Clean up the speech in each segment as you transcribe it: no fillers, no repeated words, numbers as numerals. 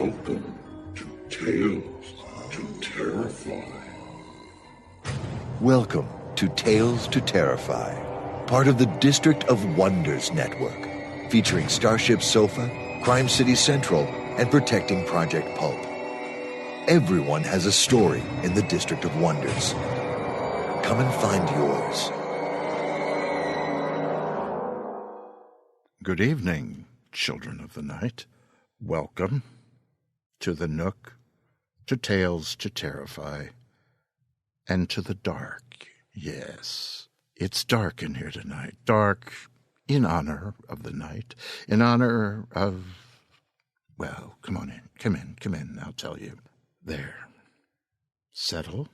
Welcome to Tales to Terrify. Welcome to Tales to Terrify, part of the District of Wonders network, featuring Starship Sofa, Crime City Central, and Protecting Project Pulp. Everyone has a story in the District of Wonders. Come and find yours. Good evening, children of the night. Welcome to the Nook, to Tales to Terrify, and to the dark. Yes, it's dark in here tonight. Dark in honor of the night, in honor of, well, come on in, come in, I'll tell you. There. Settle,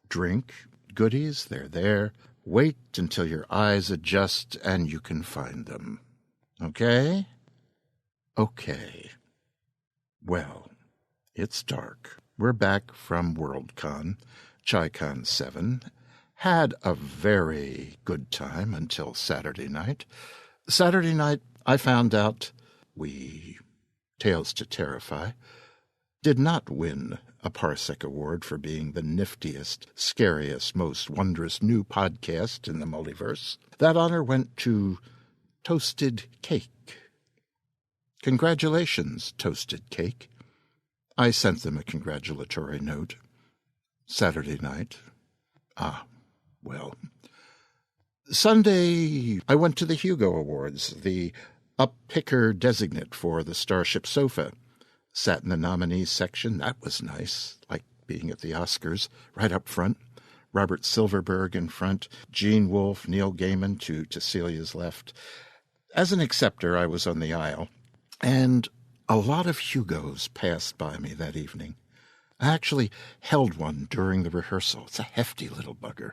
drink, goodies, they're there. Wait until your eyes adjust and you can find them. Okay? Okay. Well, it's dark. We're back from WorldCon, ChiCon 7. Had a very good time until Saturday night. Saturday night, I found out we, Tales to Terrify, did not win a Parsec Award for being the niftiest, scariest, most wondrous new podcast in the multiverse. That honor went to Toasted Cake. Congratulations, Toasted Cake. I sent them a congratulatory note. Saturday night. Sunday, I went to the Hugo Awards, the up-picker designate for the Starship Sofa. Sat in the nominees section. That was nice, like being at the Oscars, right up front. Robert Silverberg in front, Gene Wolfe, Neil Gaiman to Celia's left. As an acceptor, I was on the aisle, and a lot of Hugos passed by me that evening. I actually held one during the rehearsal. It's a hefty little bugger.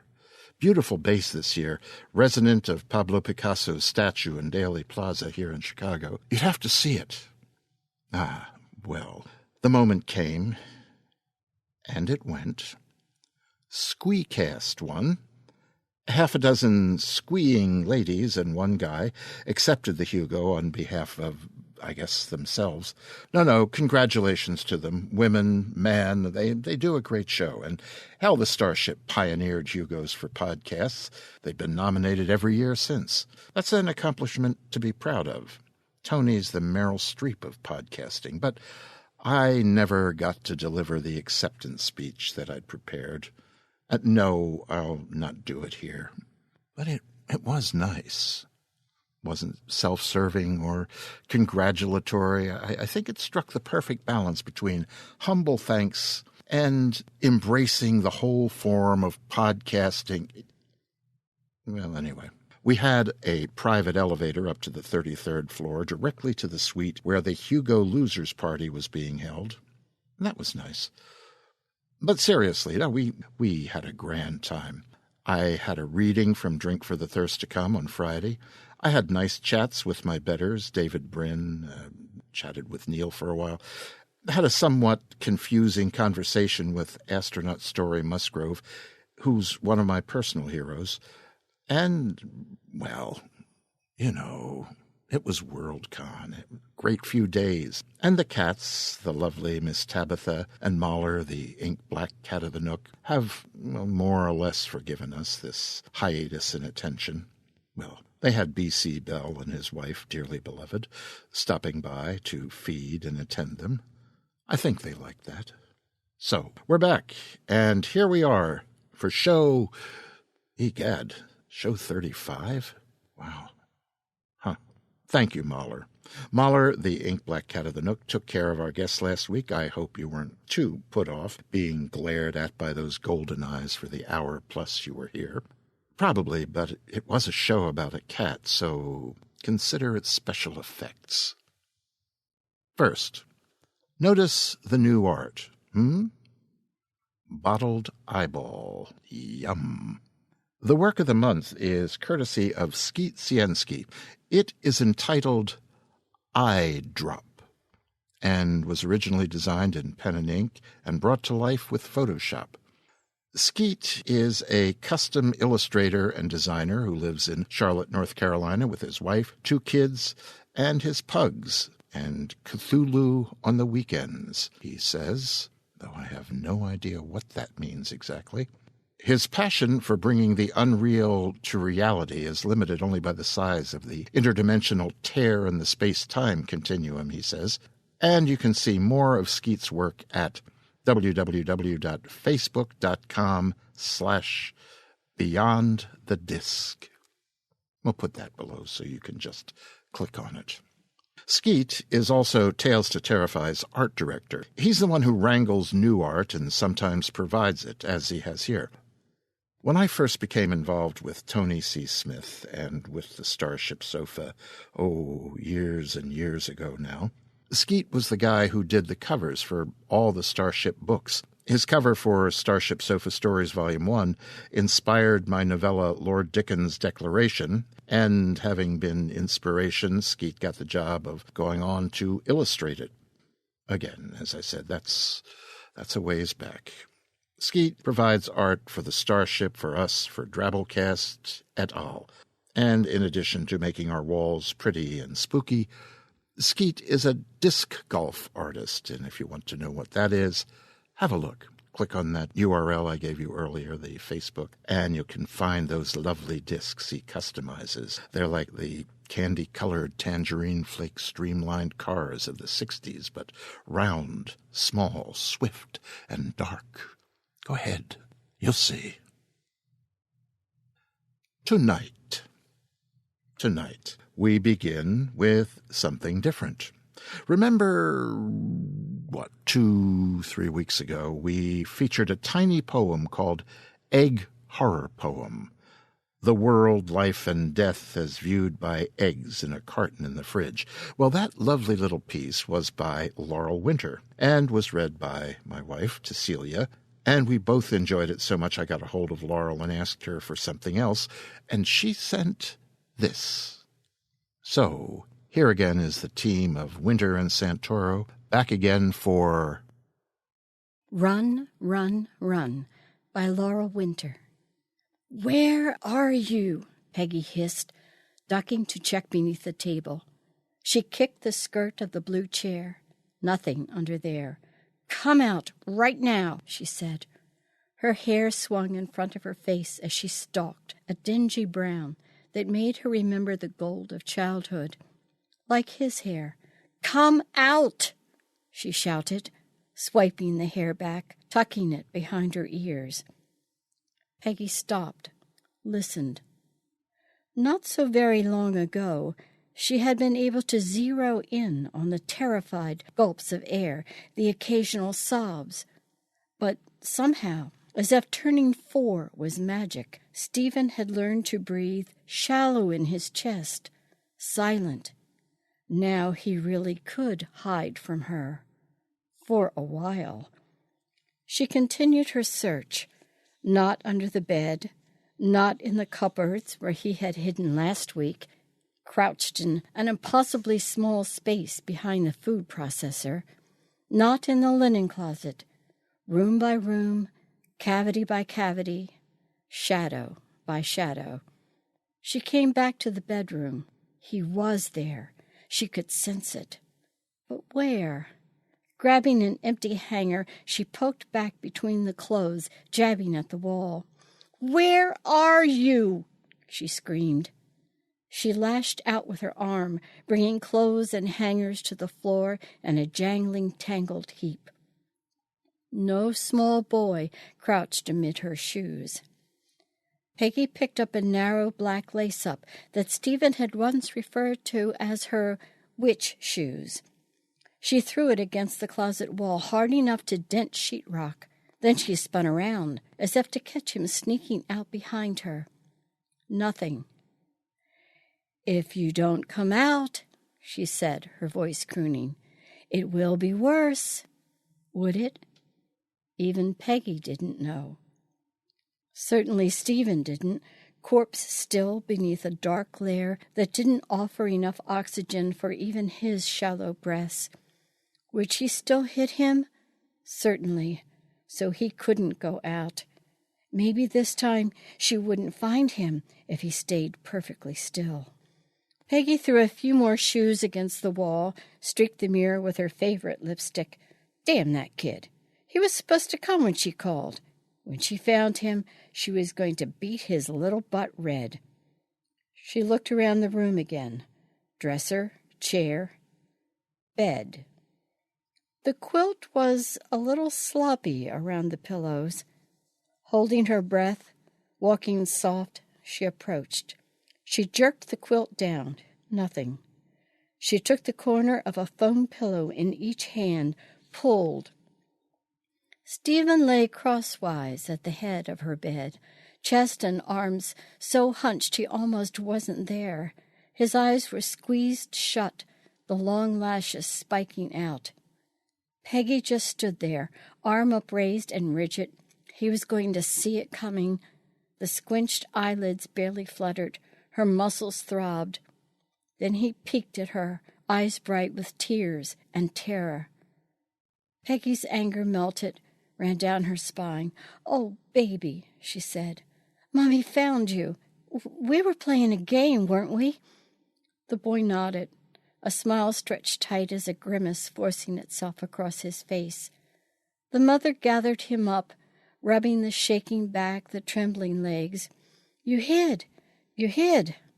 Beautiful bass this year, resonant of Pablo Picasso's statue in Daly Plaza here in Chicago. You'd have to see it. Well, the moment came, and it went. Squeecast won. Half a dozen squeeing ladies and one guy accepted the Hugo on behalf of, I guess, themselves. No, congratulations to them. Women, man, they do a great show. And hell, the Starship pioneered Hugos for podcasts. They've been nominated every year since. That's an accomplishment to be proud of. Tony's the Meryl Streep of podcasting, but I never got to deliver the acceptance speech that I'd prepared. No, I'll not do it here. But it was nice. Wasn't self-serving or congratulatory. I think it struck the perfect balance between humble thanks and embracing the whole form of podcasting. Well, anyway. We had a private elevator up to the 33rd floor, directly to the suite where the Hugo Losers Party was being held. And that was nice. But seriously, no, we had a grand time. I had a reading from Drink for the Thirst to Come on Friday. I had nice chats with my betters, David Brin, chatted with Neil for a while. Had a somewhat confusing conversation with astronaut Story Musgrove, who's one of my personal heroes. And, well, you know, it was WorldCon. Great few days. And the cats, the lovely Miss Tabitha and Mahler, the ink-black cat of the Nook, have more or less forgiven us this hiatus in attention. Well, they had B.C. Bell and his wife, dearly beloved, stopping by to feed and attend them. I think they liked that. So, we're back, and here we are for show, egad, show 35? Wow. Thank you, Mahler. Mahler, the ink-black cat of the Nook, took care of our guests last week. I hope you weren't too put off being glared at by those golden eyes for the hour plus you were here. Probably, but it was a show about a cat, so consider it special effects. First, notice the new art. Bottled eyeball. Yum. The work of the month is courtesy of Skeet Scienski. It is entitled Eye Drop and was originally designed in pen and ink and brought to life with Photoshop. Skeet is a custom illustrator and designer who lives in Charlotte, North Carolina with his wife, 2 kids, and his pugs. and Cthulhu on the weekends, he says, though I have no idea what that means exactly. His passion for bringing the unreal to reality is limited only by the size of the interdimensional tear in the space-time continuum, he says. And you can see more of Skeet's work at www.facebook.com/beyondthedisc. We'll put that below so you can just click on it. Skeet is also Tales to Terrify's art director. He's the one who wrangles new art and sometimes provides it, as he has here. When I first became involved with Tony C. Smith and with the Starship Sofa, years and years ago now, Skeet was the guy who did the covers for all the Starship books. His cover for Starship Sofa Stories Volume 1 inspired my novella Lord Dickens' Declaration, and having been inspiration, Skeet got the job of going on to illustrate it. Again, as I said, that's a ways back. Skeet provides art for the Starship, for us, for Drabblecast, et al. And in addition to making our walls pretty and spooky, Skeet is a disc golf artist, and if you want to know what that is, have a look. Click on that URL I gave you earlier, the Facebook, and you can find those lovely discs he customizes. They're like the candy-colored tangerine flake streamlined cars of the 60s, but round, small, swift, and dark. Go ahead, you'll see. Tonight, we begin with something different. Remember, 2-3 weeks ago, we featured a tiny poem called Egg Horror Poem. The world, life, and death as viewed by eggs in a carton in the fridge. Well, that lovely little piece was by Laurel Winter and was read by my wife, Cecilia, and we both enjoyed it so much I got a hold of Laurel and asked her for something else, and she sent this. So, here again is the team of Winter and Santoro, back again for Run, Run, Run by Laurel Winter. "Where are you?" Peggy hissed, ducking to check beneath the table. She kicked the skirt of the blue chair. Nothing under there. "Come out, right now," she said. Her hair swung in front of her face as she stalked, a dingy brown that made her remember the gold of childhood. Like his hair. "Come out!" she shouted, swiping the hair back, tucking it behind her ears. Peggy stopped, listened. Not so very long ago, she had been able to zero in on the terrified gulps of air, the occasional sobs. But somehow, as if turning 4 was magic, Stephen had learned to breathe shallow in his chest, silent. Now he really could hide from her. For a while. She continued her search, not under the bed, not in the cupboards where he had hidden last week, crouched in an impossibly small space behind the food processor, not in the linen closet, room by room, cavity by cavity, shadow by shadow. She came back to the bedroom. He was there. She could sense it. But where? Grabbing an empty hanger, she poked back between the clothes, jabbing at the wall. "Where are you?" she screamed. She lashed out with her arm, bringing clothes and hangers to the floor in a jangling, tangled heap. No small boy crouched amid her shoes. Peggy picked up a narrow black lace-up that Stephen had once referred to as her witch shoes. She threw it against the closet wall hard enough to dent sheetrock. Then she spun around, as if to catch him sneaking out behind her. Nothing. "If you don't come out," she said, her voice crooning, "it will be worse." Would it? Even Peggy didn't know. Certainly Stephen didn't, corpse still beneath a dark lair that didn't offer enough oxygen for even his shallow breaths. Would she still hit him? Certainly, so he couldn't go out. Maybe this time she wouldn't find him if he stayed perfectly still. Peggy threw a few more shoes against the wall, streaked the mirror with her favorite lipstick. Damn that kid. He was supposed to come when she called. When she found him, she was going to beat his little butt red. She looked around the room again. Dresser, chair, bed. The quilt was a little sloppy around the pillows. Holding her breath, walking soft, she approached. She jerked the quilt down. Nothing. She took the corner of a foam pillow in each hand, pulled. Stephen lay crosswise at the head of her bed, chest and arms so hunched he almost wasn't there. His eyes were squeezed shut, the long lashes spiking out. Peggy just stood there, arm upraised and rigid. He was going to see it coming. The squinched eyelids barely fluttered. Her muscles throbbed. Then he peeked at her, eyes bright with tears and terror. Peggy's anger melted, ran down her spine. "Oh, baby," she said. "Mommy found you. We were playing a game, weren't we?" The boy nodded, a smile stretched tight as a grimace forcing itself across his face. The mother gathered him up, rubbing the shaking back, the trembling legs. You hid,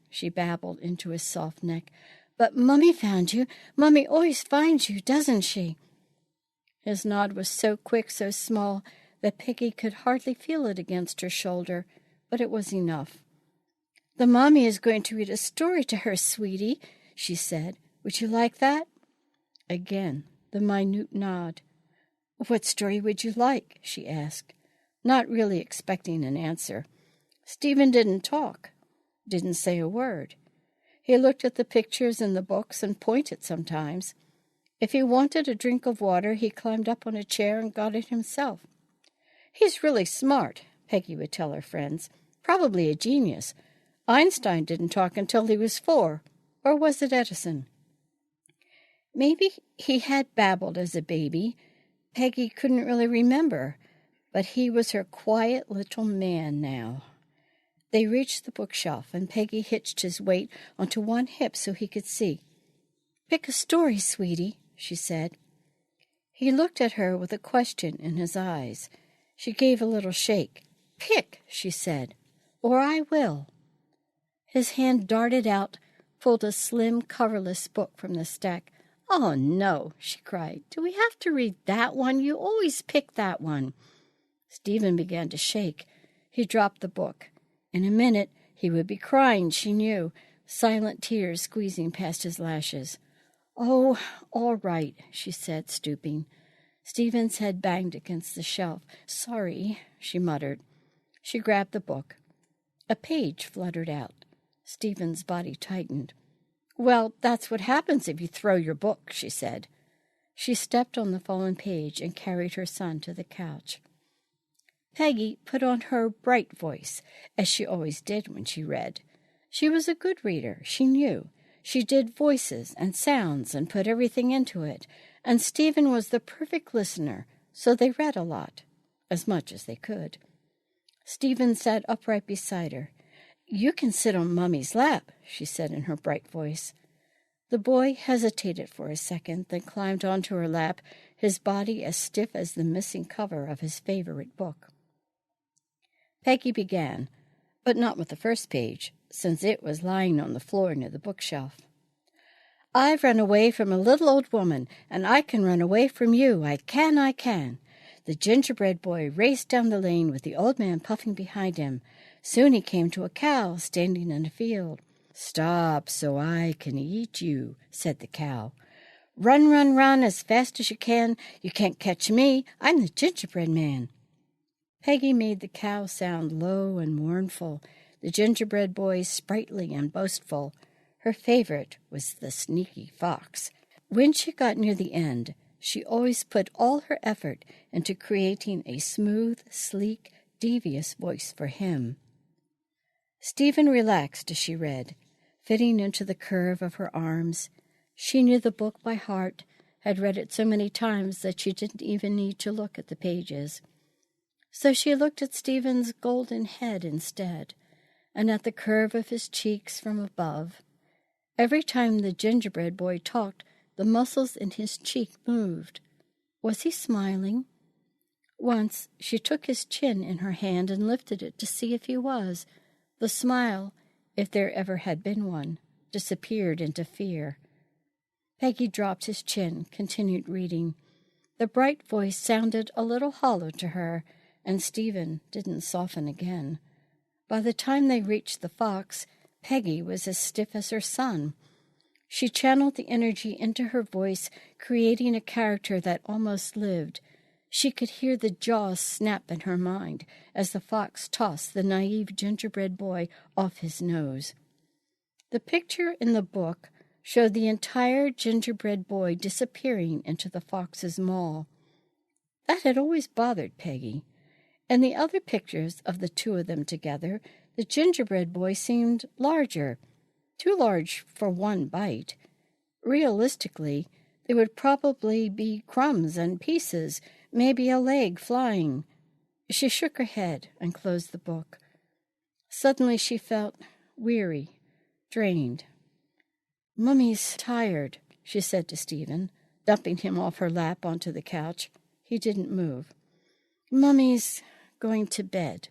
she babbled into his soft neck. "But Mummy found you. Mummy always finds you, doesn't she?" His nod was so quick, so small, that Peggy could hardly feel it against her shoulder, but it was enough. "The Mommy is going to read a story to her, sweetie," she said. "Would you like that?" Again, the minute nod. "What story would you like?" she asked, not really expecting an answer. Stephen didn't talk, didn't say a word. He looked at the pictures in the books and pointed sometimes. If he wanted a drink of water, he climbed up on a chair and got it himself. "He's really smart," Peggy would tell her friends. "Probably a genius. Einstein didn't talk until he was 4. Or was it Edison?" Maybe he had babbled as a baby. Peggy couldn't really remember, but he was her quiet little man now. They reached the bookshelf, and Peggy hitched his weight onto one hip so he could see. "Pick a story, sweetie," she said. He looked at her with a question in his eyes. She gave a little shake. "Pick," she said, "or I will." His hand darted out, pulled a slim, coverless book from the stack. "Oh, no," she cried. "Do we have to read that one? You always pick that one." Stephen began to shake. He dropped the book. In a minute, he would be crying, she knew, silent tears squeezing past his lashes. "Oh, all right," she said, stooping. Stephen's head banged against the shelf. "Sorry," she muttered. She grabbed the book. A page fluttered out. Stephen's body tightened. "Well, that's what happens if you throw your book," she said. She stepped on the fallen page and carried her son to the couch. Peggy put on her bright voice, as she always did when she read. She was a good reader, she knew. She did voices and sounds and put everything into it, and Stephen was the perfect listener, so they read a lot, as much as they could. Stephen sat upright beside her. "You can sit on Mummy's lap," she said in her bright voice. The boy hesitated for a second, then climbed onto her lap, his body as stiff as the missing cover of his favorite book. Peggy began, but not with the first page, since it was lying on the floor near the bookshelf. "I've run away from a little old woman, and I can run away from you. I can, I can." The gingerbread boy raced down the lane with the old man puffing behind him. Soon he came to a cow standing in a field. "Stop so I can eat you," said the cow. "Run, run, run as fast as you can. You can't catch me. I'm the gingerbread man." Peggy made the cow sound low and mournful, the gingerbread boy sprightly and boastful. Her favorite was the sneaky fox. When she got near the end, she always put all her effort into creating a smooth, sleek, devious voice for him. Stephen relaxed as she read, fitting into the curve of her arms. She knew the book by heart, had read it so many times that she didn't even need to look at the pages. So she looked at Stephen's golden head instead, and at the curve of his cheeks from above. Every time the gingerbread boy talked, the muscles in his cheek moved. Was he smiling? Once she took his chin in her hand and lifted it to see if he was. The smile, if there ever had been one, disappeared into fear. Peggy dropped his chin, continued reading. The bright voice sounded a little hollow to her, and Stephen didn't soften again. By the time they reached the fox, Peggy was as stiff as her son. She channeled the energy into her voice, creating a character that almost lived. She could hear the jaws snap in her mind as the fox tossed the naive gingerbread boy off his nose. The picture in the book showed the entire gingerbread boy disappearing into the fox's maw. That had always bothered Peggy. In the other pictures of the two of them together, the gingerbread boy seemed larger, too large for one bite. Realistically, there would probably be crumbs and pieces, maybe a leg flying. She shook her head and closed the book. Suddenly she felt weary, drained. "Mummy's tired," she said to Stephen, dumping him off her lap onto the couch. He didn't move. "Mummy's going to bed."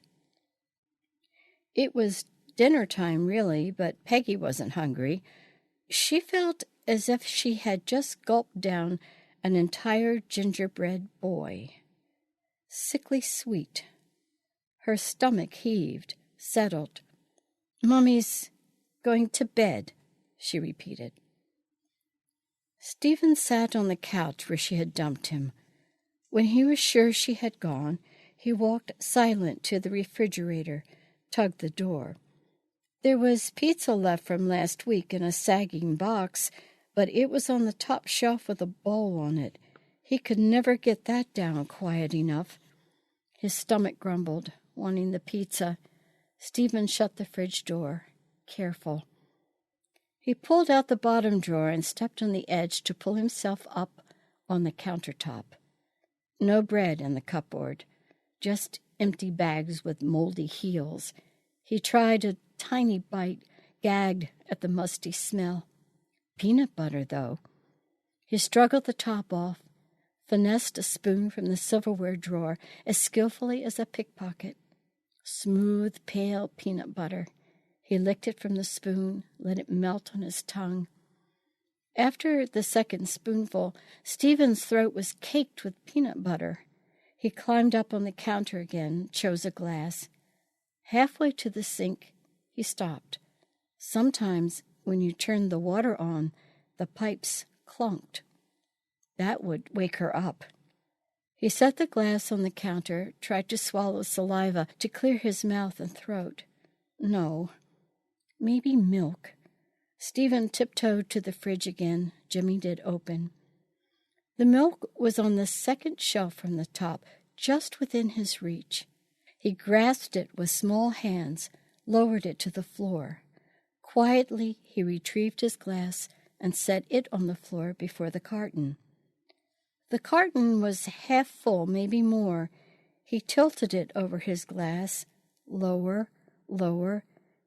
It was dinner time, really, but Peggy wasn't hungry. She felt as if she had just gulped down an entire gingerbread boy. Sickly sweet. Her stomach heaved, settled. "Mummy's going to bed," she repeated. Stephen sat on the couch where she had dumped him. When he was sure she had gone, he walked silent to the refrigerator, tugged the door. There was pizza left from last week in a sagging box, but it was on the top shelf with a bowl on it. He could never get that down quiet enough. His stomach grumbled, wanting the pizza. Stephen shut the fridge door, careful. He pulled out the bottom drawer and stepped on the edge to pull himself up on the countertop. No bread in the cupboard, just empty bags with moldy heels. He tried a tiny bite, gagged at the musty smell. Peanut butter, though. He struggled the top off, finessed a spoon from the silverware drawer as skillfully as a pickpocket. Smooth, pale peanut butter. He licked it from the spoon, let it melt on his tongue. After the second spoonful, Stephen's throat was caked with peanut butter. He climbed up on the counter again, chose a glass. Halfway to the sink, he stopped. Sometimes, when you turned the water on, the pipes clunked. That would wake her up. He set the glass on the counter, tried to swallow saliva to clear his mouth and throat. No. Maybe milk. Stephen tiptoed to the fridge again, jimmied it open. The milk was on the second shelf from the top, just within his reach. He grasped it with small hands, lowered it to the floor. Quietly, he retrieved his glass and set it on the floor before the carton. The carton was half full, maybe more. He tilted it over his glass, lower, lower.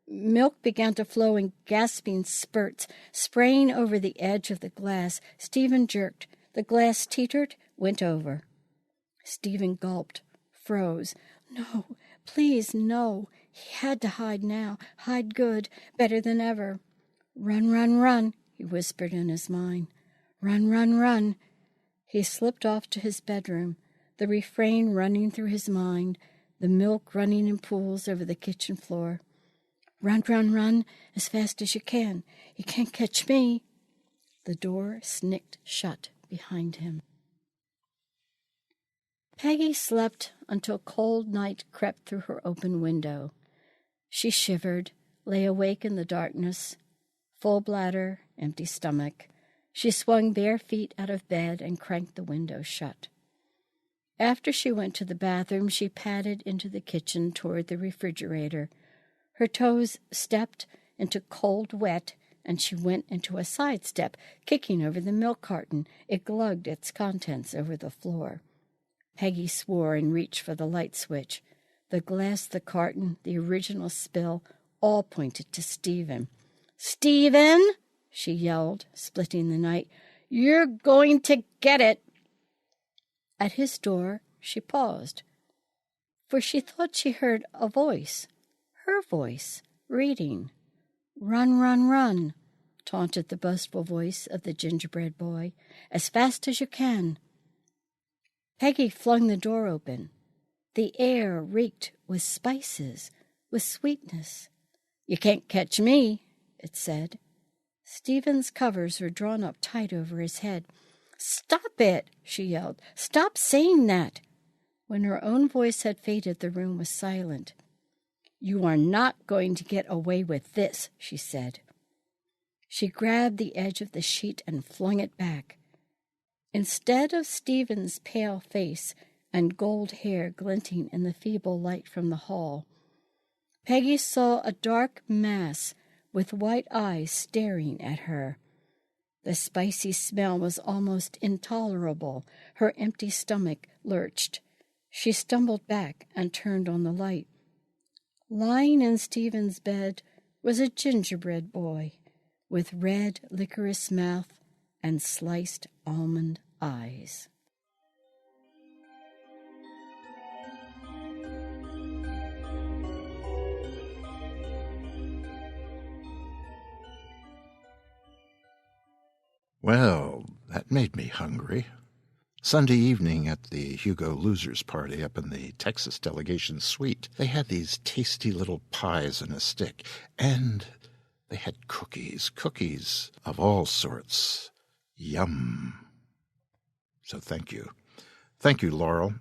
Milk began to flow in gasping spurts, spraying over the edge of the glass. Stephen jerked. The glass teetered, went over. Stephen gulped, froze. No, please, no. He had to hide now. Hide good, better than ever. "Run, run, run," he whispered in his mind. "Run, run, run." He slipped off to his bedroom, the refrain running through his mind, the milk running in pools over the kitchen floor. "Run, run, run, as fast as you can. You can't catch me." The door snicked shut behind him. Peggy slept until cold night crept through her open window. She shivered, lay awake in the darkness, full bladder, empty stomach. She swung bare feet out of bed and cranked the window shut. After she went to the bathroom, she padded into the kitchen toward the refrigerator. Her toes stepped into cold wet, and she went into a sidestep, kicking over the milk carton. It glugged its contents over the floor. Peggy swore and reached for the light switch. The glass, the carton, the original spill, all pointed to Stephen. "Stephen!" she yelled, splitting the night. "You're going to get it." At his door, she paused, for she thought she heard a voice, her voice, reading. "Run, run, run," taunted the boastful voice of the gingerbread boy, "as fast as you can." Peggy flung the door open. The air reeked with spices, with sweetness. "You can't catch me," it said. Stephen's covers were drawn up tight over his head. "Stop it," she yelled. "Stop saying that." When her own voice had faded, the room was silent. "You are not going to get away with this," she said. She grabbed the edge of the sheet and flung it back. Instead of Stephen's pale face and gold hair glinting in the feeble light from the hall, Peggy saw a dark mass with white eyes staring at her. The spicy smell was almost intolerable. Her empty stomach lurched. She stumbled back and turned on the light. Lying in Stephen's bed was a gingerbread boy with red licorice mouth and sliced almond eyes. Well, that made me hungry. Sunday evening at the Hugo Losers Party up in the Texas delegation suite, they had these tasty little pies in a stick, and they had cookies of all sorts. Yum. So thank you. Thank you, Laurel.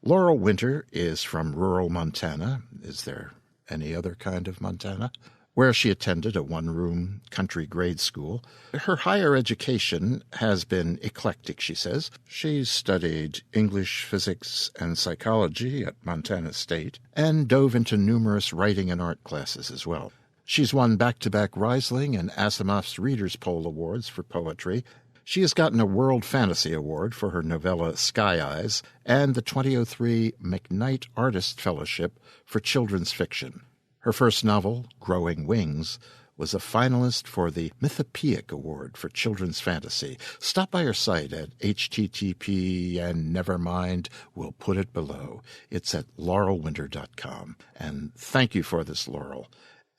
Laurel Winter is from rural Montana. Is there any other kind of Montana? Where she attended a one-room country grade school. Her higher education has been eclectic, she says. She's studied English, physics, and psychology at Montana State, and dove into numerous writing and art classes as well. She's won back-to-back Riesling and Asimov's Readers' Poll Awards for poetry. She has gotten a World Fantasy Award for her novella Sky Eyes and the 2003 McKnight Artist Fellowship for children's fiction. Her first novel, Growing Wings, was a finalist for the Mythopoeic Award for Children's Fantasy. Stop by her site at http and never mind, we'll put it below. It's at laurelwinter.com. And thank you for this, Laurel.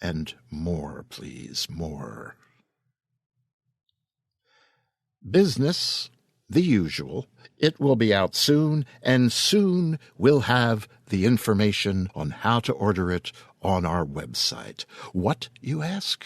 And more, please, more. Business, the usual. It will be out soon, and soon we'll have the information on how to order it on our website. What, you ask?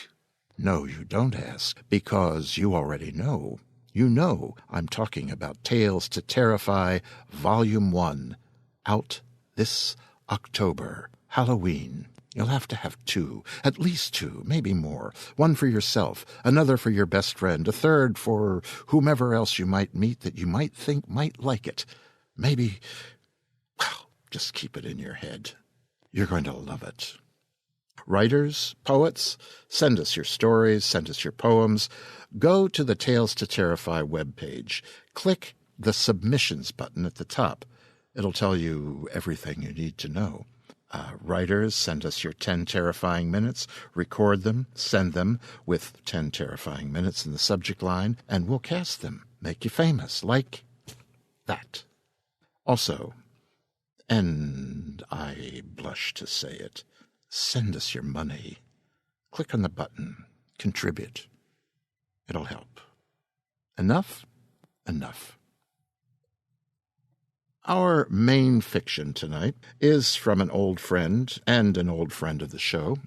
No, you don't ask, because you already know. You know I'm talking about Tales to Terrify, Volume 1, out this October, Halloween. You'll have to have 2, at least 2, maybe more. One for yourself, another for your best friend, a third for whomever else you might meet that you might think might like it. Maybe, well, just keep it in your head. You're going to love it. Writers, poets, send us your stories, send us your poems. Go to the Tales to Terrify webpage. Click the Submissions button at the top. It'll tell you everything you need to know. Writers, send us your 10 terrifying minutes, record them, send them with 10 terrifying minutes in the subject line, and we'll cast them, make you famous, like that. Also, and I blush to say it, send us your money. Click on the button, contribute. It'll help. Enough? Enough. Our main fiction tonight is from an old friend and an old friend of the show,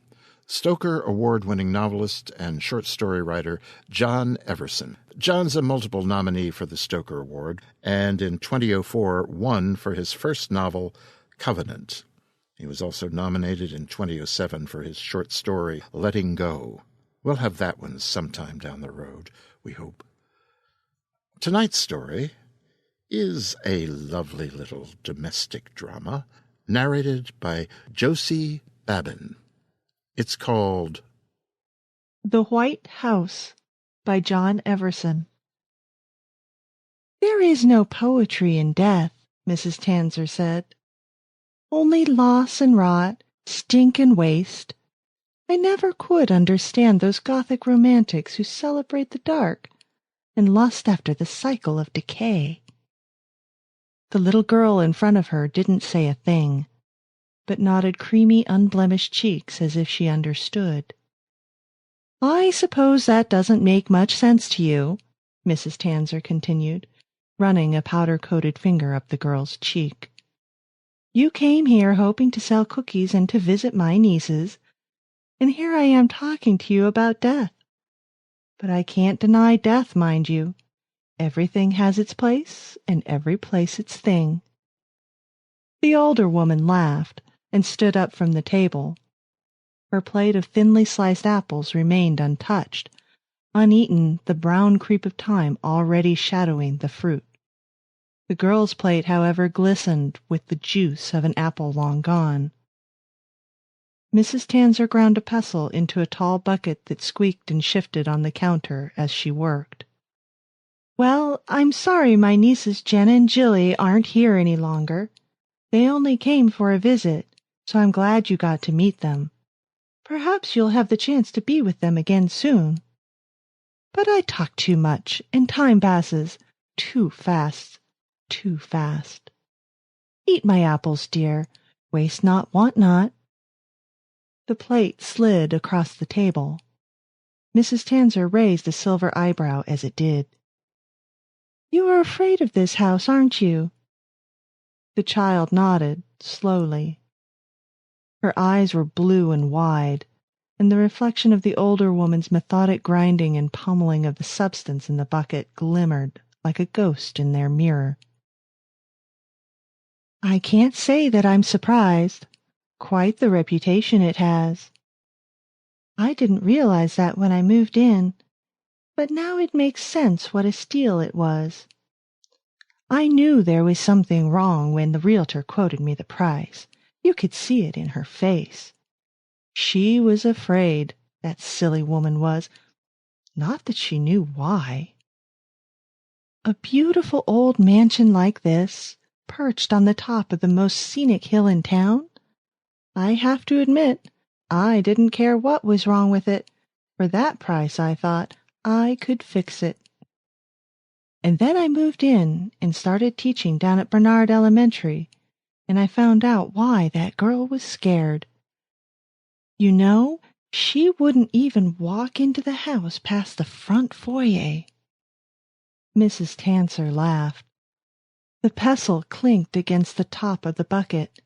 Stoker award-winning novelist and short story writer John Everson. John's a multiple nominee for the Stoker Award, and in 2004 won for his first novel, Covenant. He was also nominated in 2007 for his short story, Letting Go. We'll have that one sometime down the road, we hope. Tonight's story is a lovely little domestic drama narrated by Josie Babin. It's called The White House by John Everson. There is no poetry in death, Mrs. Tanzer said. Only loss and rot, stink and waste. I never could understand those Gothic romantics who celebrate the dark and lust after the cycle of decay." The little girl in front of her didn't say a thing, but nodded creamy, unblemished cheeks as if she understood. "I suppose that doesn't make much sense to you," Mrs. Tanzer continued, running a powder-coated finger up the girl's cheek. "You came here hoping to sell cookies and to visit my nieces, and here I am talking to you about death. But I can't deny death, mind you. Everything has its place, and every place its thing." The older woman laughed and stood up from the table. Her plate of thinly sliced apples remained untouched, uneaten, the brown creep of time already shadowing the fruit. The girl's plate, however, glistened with the juice of an apple long gone. Mrs. Tanzer ground a pestle into a tall bucket that squeaked and shifted on the counter as she worked. "Well, I'm sorry my nieces Jenna and Jilly aren't here any longer. They only came for a visit, so I'm glad you got to meet them. Perhaps you'll have the chance to be with them again soon. But I talk too much, and time passes too fast, too fast. Eat my apples, dear. Waste not, want not." The plate slid across the table. Mrs. Tanzer raised a silver eyebrow as it did. "You are afraid of this house, aren't you?" The child nodded, slowly. Her eyes were blue and wide, and the reflection of the older woman's methodic grinding and pummeling of the substance in the bucket glimmered like a ghost in their mirror. "I can't say that I'm surprised. Quite the reputation it has. I didn't realize that when I moved in, but now it makes sense what a steal it was. I knew there was something wrong when the realtor quoted me the price. You could see it in her face. She was afraid, that silly woman was. Not that she knew why. A beautiful old mansion like this, perched on the top of the most scenic hill in town? I have to admit, I didn't care what was wrong with it. For that price, I thought, I could fix it. And then I moved in and started teaching down at Bernard Elementary, and I found out why that girl was scared. You know, she wouldn't even walk into the house past the front foyer." Mrs. Tanzer laughed. The pestle clinked against the top of the bucket,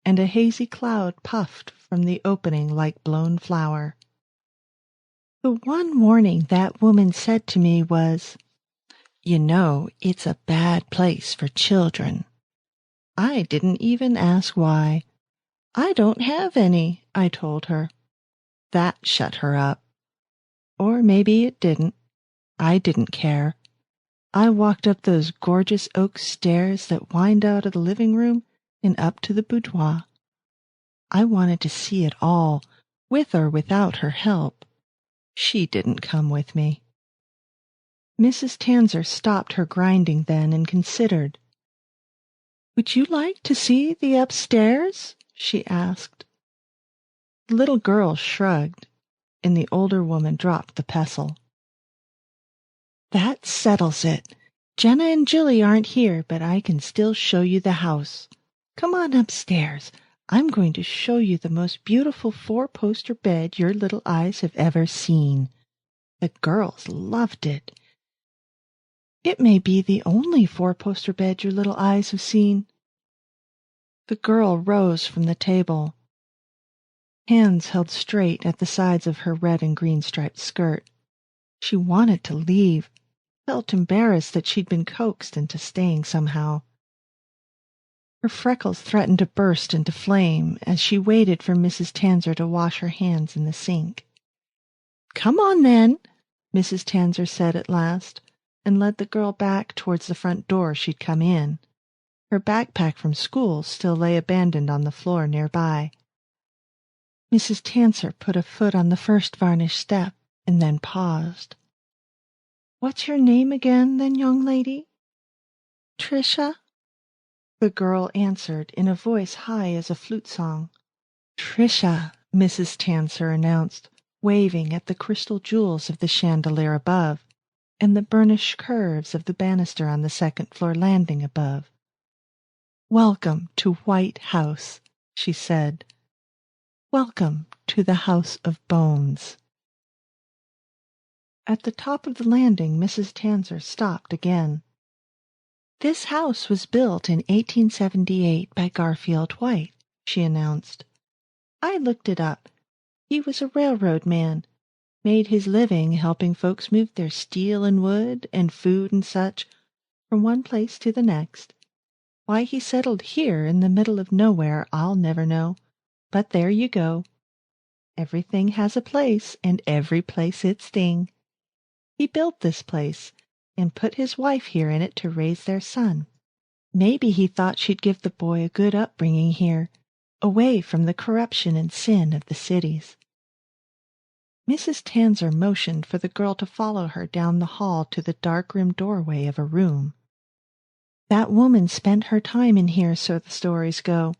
and a hazy cloud puffed from the opening like blown flour. "The one warning that woman said to me was, 'You know, it's a bad place for children.' I didn't even ask why. 'I don't have any,' I told her. That shut her up. Or maybe it didn't. I didn't care. I walked up those gorgeous oak stairs that wind out of the living room and up to the boudoir. I wanted to see it all, with or without her help. She didn't come with me." Mrs. Tanzer stopped her grinding then and considered. "Would you like to see the upstairs?" she asked. The little girl shrugged, and the older woman dropped the pestle. "That settles it. Jenna and Jilly aren't here, but I can still show you the house. Come on upstairs. I'm going to show you the most beautiful four-poster bed your little eyes have ever seen. The girls loved it. It may be the only four-poster bed your little eyes have seen." The girl rose from the table, hands held straight at the sides of her red and green striped skirt. She wanted to leave, felt embarrassed that she'd been coaxed into staying somehow. Her freckles threatened to burst into flame as she waited for Mrs. Tanzer to wash her hands in the sink. "Come on, then," Mrs. Tanzer said at last, and led the girl back towards the front door she'd come in. Her backpack from school still lay abandoned on the floor nearby. Mrs. Tanzer put a foot on the first varnished step and then paused. "What's your name again, then, young lady?" "Tricia," the girl answered in a voice high as a flute song. "Tricia, Mrs. Tanser announced, waving at the crystal jewels of the chandelier above and the burnished curves of the banister on the second-floor landing above. "Welcome to White House," she said. "Welcome to the House of Bones." At the top of the landing, Mrs. Tanser stopped again. "This house was built in 1878 by Garfield White," she announced. "I looked it up. He was a railroad man, made his living helping folks move their steel and wood and food and such from one place to the next. Why he settled here in the middle of nowhere I'll never know, but there you go. Everything has a place, and every place its thing. He built this place, and put his wife here in it to raise their son. Maybe he thought she'd give the boy a good upbringing here, away from the corruption and sin of the cities." Mrs. Tanser motioned for the girl to follow her down the hall to the dark-rimmed doorway of a room. "That woman spent her time in here, so the stories go,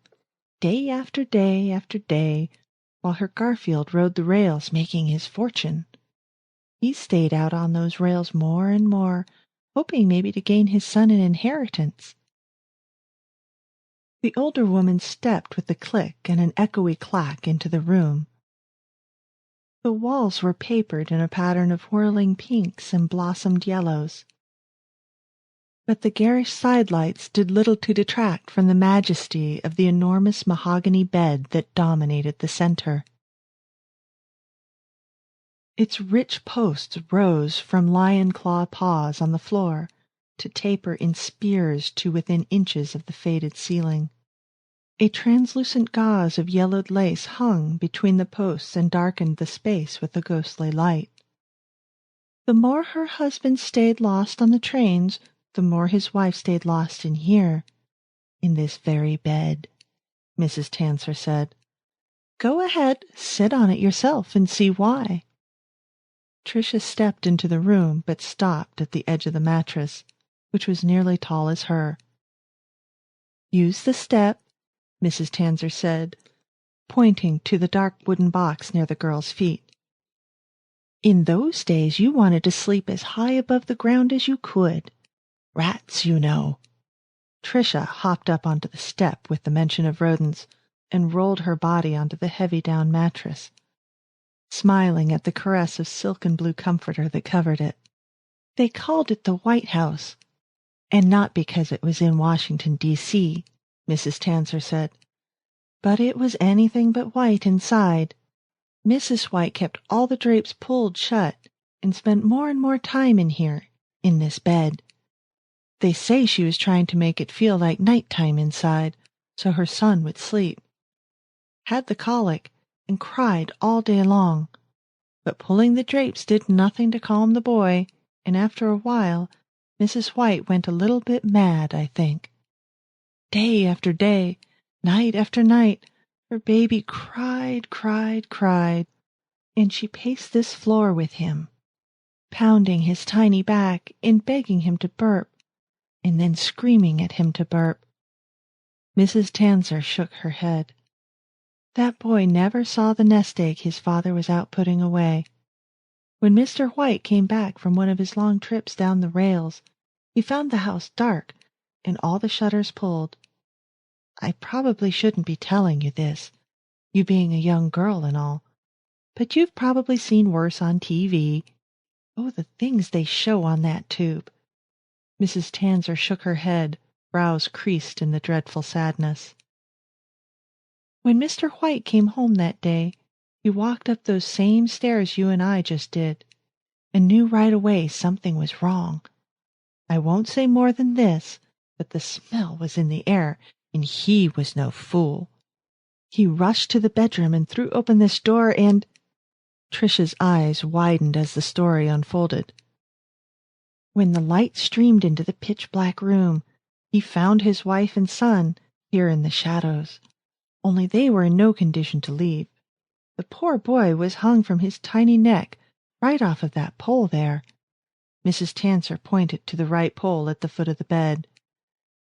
day after day after day, while her Garfield rode the rails making his fortune. He stayed out on those rails more and more, hoping maybe to gain his son an inheritance." The older woman stepped with a click and an echoey clack into the room. The walls were papered in a pattern of whirling pinks and blossomed yellows, but the garish sidelights did little to detract from the majesty of the enormous mahogany bed that dominated the center. Its rich posts rose from lion-claw paws on the floor to taper in spears to within inches of the faded ceiling. A translucent gauze of yellowed lace hung between the posts and darkened the space with a ghostly light. The more her husband stayed lost on the trains, the more his wife stayed lost in here, in this very bed, Mrs. Tanser said. "Go ahead, sit on it yourself and see why." Tricia stepped into the room, but stopped at the edge of the mattress, which was nearly tall as her. "Use the step," Mrs. Tanser said, pointing to the dark wooden box near the girl's feet. "In those days you wanted to sleep as high above the ground as you could. Rats, you know." Tricia hopped up onto the step with the mention of rodents and rolled her body onto the heavy down mattress, smiling at the caress of silken blue comforter that covered it. "They called it the White House, and not because it was in Washington, D.C., Mrs. Tanser said, but it was anything but white inside. Mrs. White kept all the drapes pulled shut and spent more and more time in here, in this bed. They say she was trying to make it feel like nighttime inside, so her son would sleep. Had the colic and cried all day long, but pulling the drapes did nothing to calm the boy, and after a while Mrs. White went a little bit mad, I think. Day after day, night after night, her baby cried, and she paced this floor with him, pounding his tiny back and begging him to burp, and then screaming at him to burp." Mrs. Tanser shook her head. "That boy never saw the nest egg his father was out putting away. When Mr. White came back from one of his long trips down the rails, he found the house dark and all the shutters pulled. I probably shouldn't be telling you this, you being a young girl and all, but you've probably seen worse on TV. Oh, the things they show on that tube." Mrs. Tanser shook her head, brows creased in the dreadful sadness. "When Mr. White came home that day, he walked up those same stairs you and I just did, and knew right away something was wrong. I won't say more than this, but the smell was in the air, and he was no fool. He rushed to the bedroom and threw open this door and—" Tricia's eyes widened as the story unfolded. "When the light streamed into the pitch-black room, he found his wife and son here in the shadows, only they were in no condition to leave. The poor boy was hung from his tiny neck right off of that pole there." Mrs. Tanser pointed to the right pole at the foot of the bed.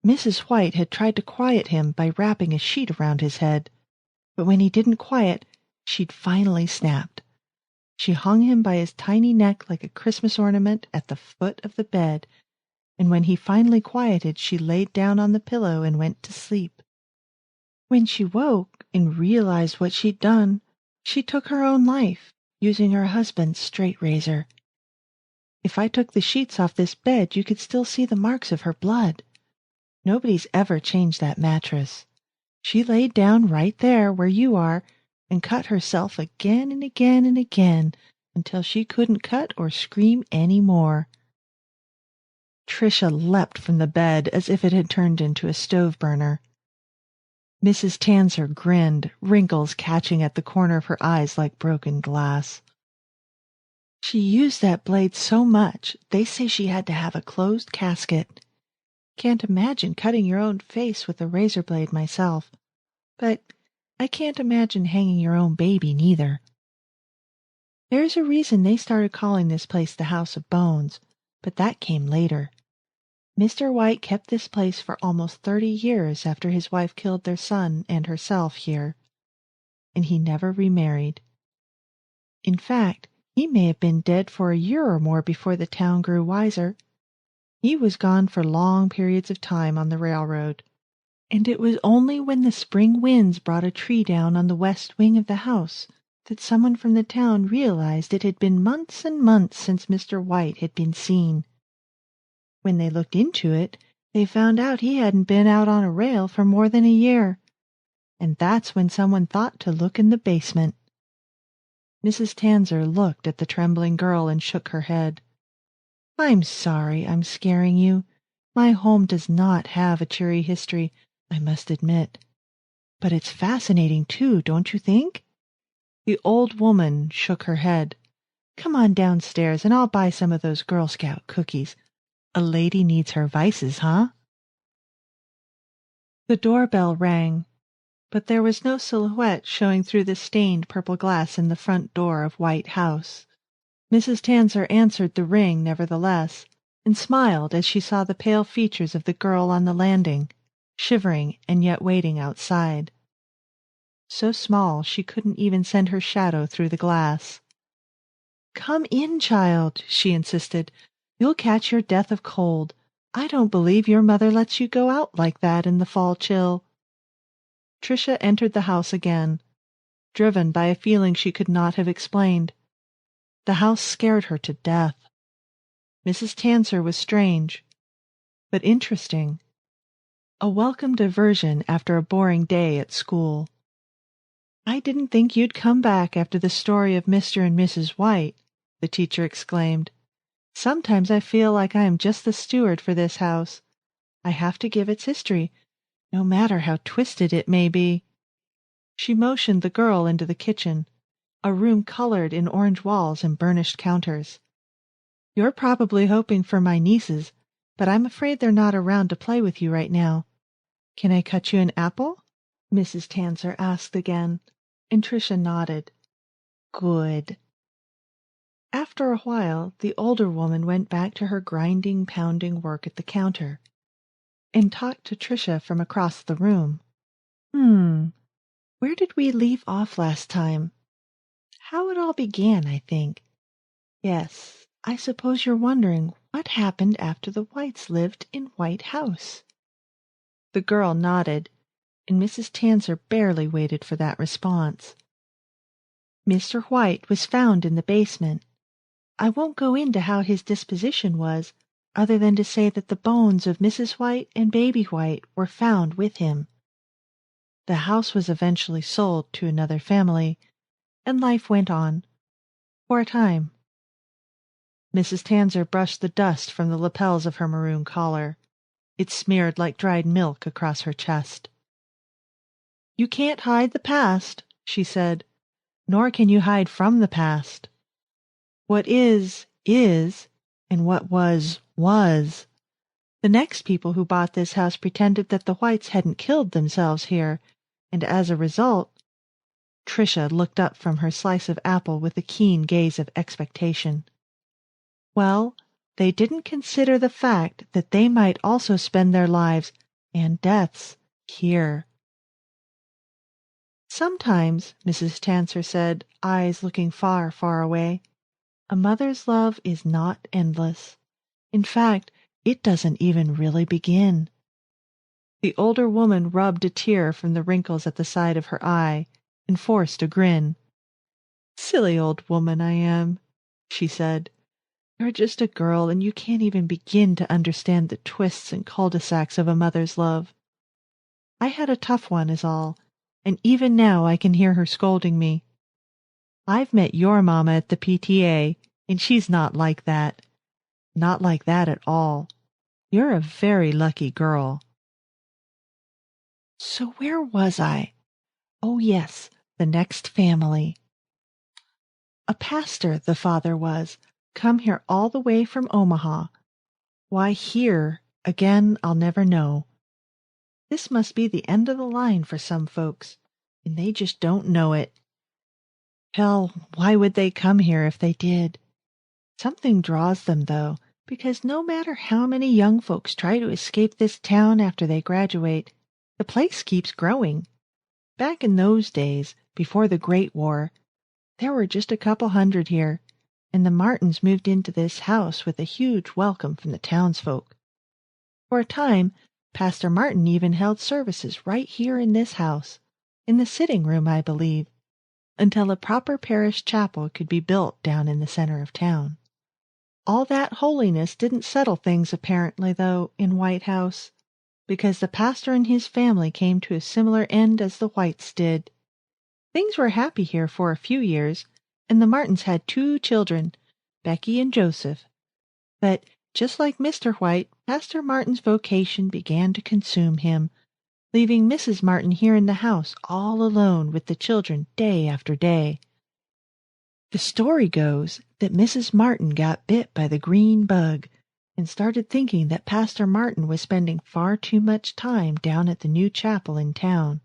"Mrs. White had tried to quiet him by wrapping a sheet around his head, but when he didn't quiet, She'd finally snapped. She hung him by his tiny neck like a Christmas ornament at the foot of the bed, and when he finally quieted, she laid down on the pillow and went to sleep. When she woke and realized what she'd done, she took her own life, using her husband's straight razor. If I took the sheets off this bed, you could still see the marks of her blood. Nobody's ever changed that mattress. She laid down right there where you are and cut herself again and again and again until she couldn't cut or scream any more. Tricia leapt from the bed as if it had turned into a stove burner. Mrs. Tanzer grinned, wrinkles catching at the corner of her eyes like broken glass. She used that blade so much, they say she had to have a closed casket. Can't imagine cutting your own face with a razor blade myself. But I can't imagine hanging your own baby, neither. There's a reason they started calling this place the House of Bones, but that came later. Mr. White kept this place for almost 30 years after his wife killed their son and herself here, and he never remarried. In fact, he may have been dead for a year or more before the town grew wiser. He was gone for long periods of time on the railroad, and it was only when the spring winds brought a tree down on the west wing of the house that someone from the town realized it had been months and months since Mr. White had been seen. When they looked into it, they found out he hadn't been out on a rail for more than a year, and that's when someone thought to look in the basement. Mrs. Tanzer looked at the trembling girl and shook her head. I'm sorry I'm scaring you. My home does not have a cheery history, I must admit. But it's fascinating, too, don't you think? The old woman shook her head. Come on downstairs and I'll buy some of those Girl Scout cookies. A lady needs her vices, huh? The doorbell rang, but there was no silhouette showing through the stained purple glass in the front door of White House. Mrs. Tanzer answered the ring, nevertheless, and smiled as she saw the pale features of the girl on the landing, shivering and yet waiting outside. So small she couldn't even send her shadow through the glass. Come in, child, she insisted. You'll catch your death of cold. I don't believe your mother lets you go out like that in the fall chill. Tricia entered the house again, driven by a feeling she could not have explained. The house scared her to death. Mrs. Tanzer was strange, but interesting. A welcome diversion after a boring day at school. I didn't think you'd come back after the story of Mr. and Mrs. White, the teacher exclaimed. Sometimes I feel like I am just the steward for this house. I have to give its history, no matter how twisted it may be. She motioned the girl into the kitchen, a room colored in orange walls and burnished counters. You're probably hoping for my nieces, but I'm afraid they're not around to play with you right now. Can I cut you an apple? Mrs. Tanzer asked again, and Tricia nodded. Good. After a while, the older woman went back to her grinding, pounding work at the counter, and talked to Tricia from across the room. Where did we leave off last time? How it all began, I think. Yes, I suppose you're wondering what happened after the Whites lived in White House. The girl nodded, and Mrs. Tanzer barely waited for that response. Mr. White was found in the basement. I won't go into how his disposition was, other than to say that the bones of Mrs. White and Baby White were found with him. The house was eventually sold to another family, and life went on, for a time. Mrs. Tanzer brushed the dust from the lapels of her maroon collar. It smeared like dried milk across her chest. You can't hide the past, she said, nor can you hide from the past. What is, and what was. The next people who bought this house pretended that the Whites hadn't killed themselves here, and as a result— Tricia looked up from her slice of apple with a keen gaze of expectation. Well, they didn't consider the fact that they might also spend their lives and deaths here. Sometimes, Mrs. Tancer said, eyes looking far, far away, a mother's love is not endless. In fact, it doesn't even really begin. The older woman rubbed a tear from the wrinkles at the side of her eye and forced a grin. Silly old woman I am, she said. You're just a girl, and you can't even begin to understand the twists and cul-de-sacs of a mother's love. I had a tough one is all, and even now I can hear her scolding me. I've met your mama at the PTA, and she's not like that. Not like that at all. You're a very lucky girl. So where was I? Oh yes, the next family. A pastor, the father was, come here all the way from Omaha. Why here, again, I'll never know. This must be the end of the line for some folks, and they just don't know it. Hell, why would they come here if they did? Something draws them, though, because no matter how many young folks try to escape this town after they graduate, the place keeps growing. Back in those days, before the Great War, there were just a couple hundred here, and the Martins moved into this house with a huge welcome from the townsfolk. For a time, Pastor Martin even held services right here in this house, in the sitting room, I believe, until a proper parish chapel could be built down in the center of town. All that holiness didn't settle things apparently, though, in White House, because the pastor and his family came to a similar end as the Whites did. Things were happy here for a few years, and the Martins had 2 children, Becky and Joseph. But just like Mr. White, Pastor Martin's vocation began to consume him, leaving Mrs. Martin here in the house all alone with the children day after day. The story goes that Mrs. Martin got bit by the green bug and started thinking that Pastor Martin was spending far too much time down at the new chapel in town.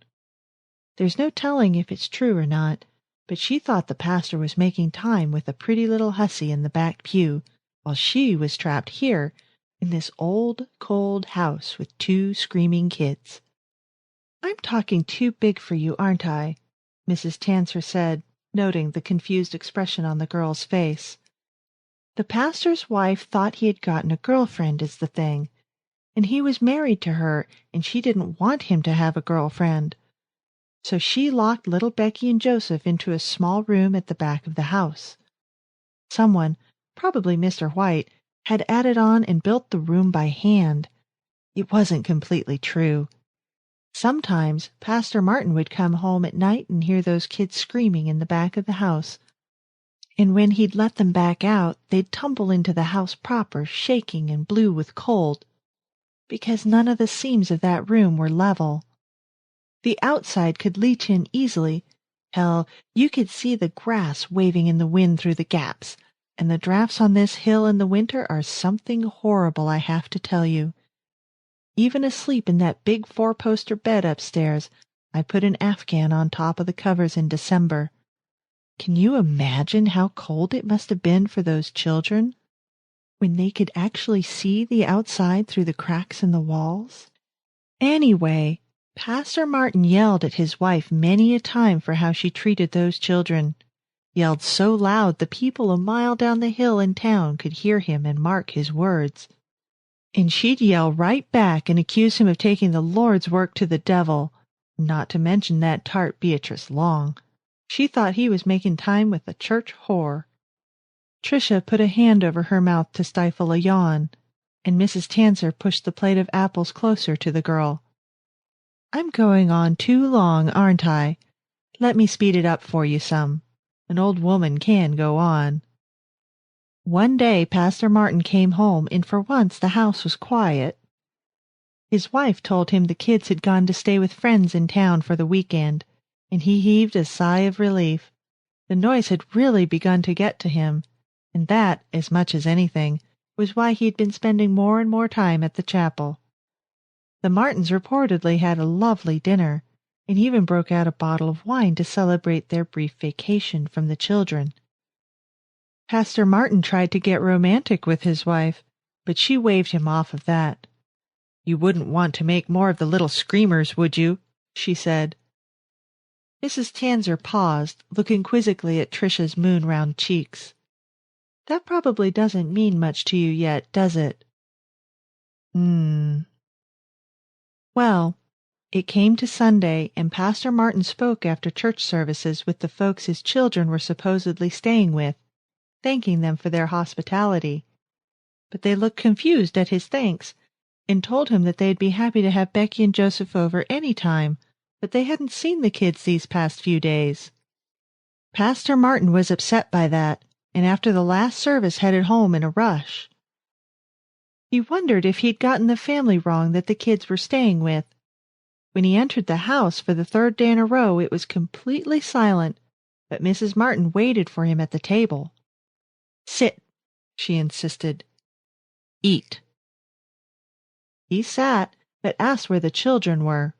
There's no telling if it's true or not, but she thought the pastor was making time with a pretty little hussy in the back pew, while she was trapped here in this old, cold house with 2 screaming kids. I'm talking too big for you, aren't I? Mrs. Tancer said, noting the confused expression on the girl's face. The pastor's wife thought he had gotten a girlfriend is the thing, and he was married to her, and she didn't want him to have a girlfriend. So she locked little Becky and Joseph into a small room at the back of the house. Someone, probably Mr. White, had added on and built the room by hand. It wasn't completely true. Sometimes Pastor Martin would come home at night and hear those kids screaming in the back of the house, and when he'd let them back out, they'd tumble into the house proper, shaking and blue with cold, because none of the seams of that room were level. The outside could leach in easily. Hell, you could see the grass waving in the wind through the gaps, and the drafts on this hill in the winter are something horrible, I have to tell you. Even asleep in that big 4-poster bed upstairs, I put an Afghan on top of the covers in December. Can you imagine how cold it must have been for those children, when they could actually see the outside through the cracks in the walls? Anyway, Pastor Martin yelled at his wife many a time for how she treated those children. Yelled so loud the people a mile down the hill in town could hear him and mark his words. And she'd yell right back and accuse him of taking the Lord's work to the devil, not to mention that tart Beatrice Long. She thought he was making time with a church whore. Tricia put a hand over her mouth to stifle a yawn, and Mrs. Tancer pushed the plate of apples closer to the girl. I'm going on too long, aren't I? Let me speed it up for you some. An old woman can go on. One day Pastor Martin came home, and for once the house was quiet. His wife told him the kids had gone to stay with friends in town for the weekend, and he heaved a sigh of relief. The noise had really begun to get to him, and that, as much as anything, was why he'd been spending more and more time at the chapel. The Martins reportedly had a lovely dinner, and even broke out a bottle of wine to celebrate their brief vacation from the children. Pastor Martin tried to get romantic with his wife, but she waved him off of that. You wouldn't want to make more of the little screamers, would you? She said. Mrs. Tanzer paused, looking quizzically at Tricia's moon-round cheeks. That probably doesn't mean much to you yet, does it? Well, it came to Sunday, and Pastor Martin spoke after church services with the folks his children were supposedly staying with, thanking them for their hospitality. But they looked confused at his thanks, and told him that they'd be happy to have Becky and Joseph over any time, but they hadn't seen the kids these past few days. Pastor Martin was upset by that, and after the last service headed home in a rush. He wondered if he'd gotten the family wrong that the kids were staying with. When he entered the house for the third day in a row, it was completely silent, but Mrs. Martin waited for him at the table. "Sit," she insisted. "Eat." He sat, but asked where the children were.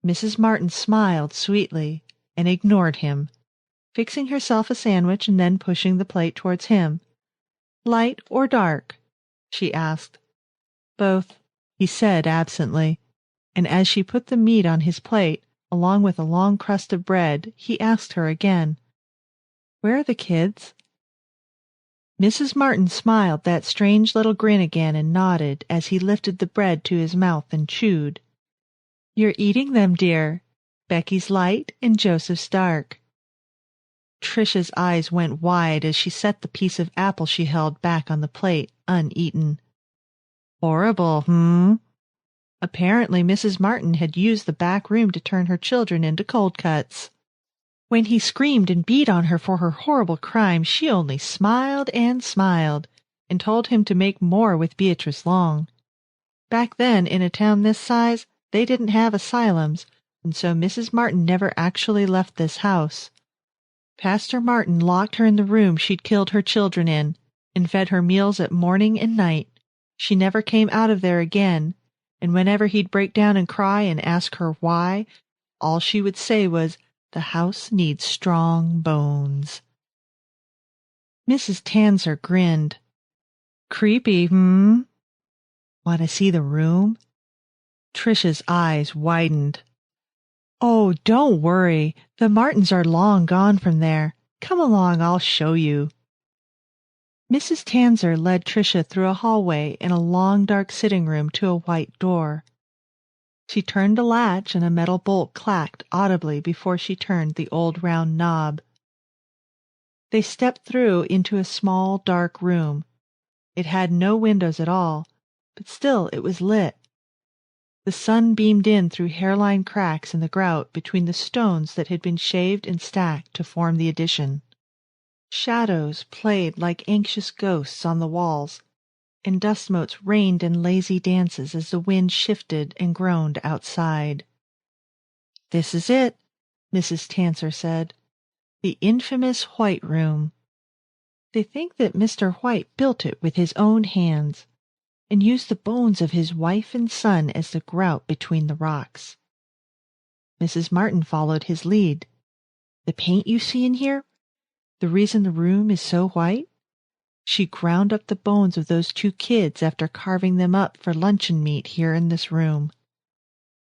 Mrs. Martin smiled sweetly and ignored him, fixing herself a sandwich and then pushing the plate towards him. "Light or dark?" she asked. "Both," he said absently, and as she put the meat on his plate, along with a long crust of bread, he asked her again, "Where are the kids?" Mrs. Martin smiled that strange little grin again and nodded as he lifted the bread to his mouth and chewed. "You're eating them, dear. Becky's light and Joseph's dark." Tricia's eyes went wide as she set the piece of apple she held back on the plate, uneaten. Horrible, Apparently Mrs. Martin had used the back room to turn her children into cold cuts. When he screamed and beat on her for her horrible crime, she only smiled and told him to make more with Beatrice Long. Back then, in a town this size, they didn't have asylums, and so Mrs. Martin never actually left this house. Pastor Martin locked her in the room she'd killed her children in, and fed her meals at morning and night. She never came out of there again, and whenever he'd break down and cry and ask her why, all she would say was, "The house needs strong bones." Mrs. Tanzer grinned. "Creepy, Want to see the room?" Tricia's eyes widened. "Oh, don't worry. The Martins are long gone from there. Come along, I'll show you." Mrs. Tanzer led Tricia through a hallway and a long dark sitting room to a white door. She turned a latch and a metal bolt clacked audibly before she turned the old round knob. They stepped through into a small dark room. It had no windows at all, but still it was lit. The sun beamed in through hairline cracks in the grout between the stones that had been shaved and stacked to form the addition. Shadows played like anxious ghosts on the walls, and dust motes rained in lazy dances as the wind shifted and groaned outside. "This is it," Mrs. Tanzer said. "The infamous White Room. They think that Mr. White built it with his own hands, and used the bones of his wife and son as the grout between the rocks." Mrs. Martin followed his lead. "The paint you see in here? The reason the room is so white? She ground up the bones of those two kids after carving them up for luncheon meat here in this room.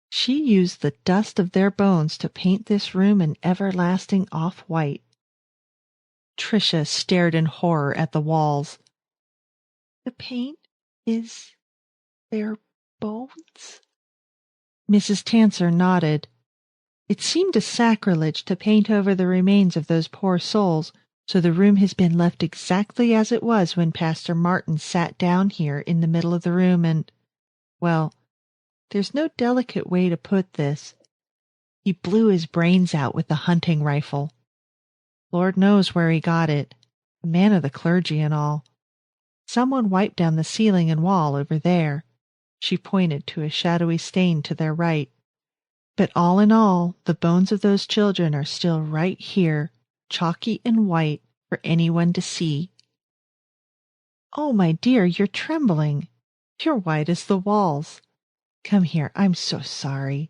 She used the dust of their bones to paint this room an everlasting off-white." Tricia stared in horror at the walls. "The paint is their bones?" Mrs. Tanzer nodded. "It seemed a sacrilege to paint over the remains of those poor souls, so the room has been left exactly as it was when Pastor Martin sat down here in the middle of the room and, well, there's no delicate way to put this. He blew his brains out with the hunting rifle. Lord knows where he got it, a man of the clergy and all. Someone wiped down the ceiling and wall over there." She pointed to a shadowy stain to their right. "But all in all, the bones of those children are still right here, chalky and white for anyone to see." "Oh, my dear, you're trembling. You're white as the walls. Come here, I'm so sorry.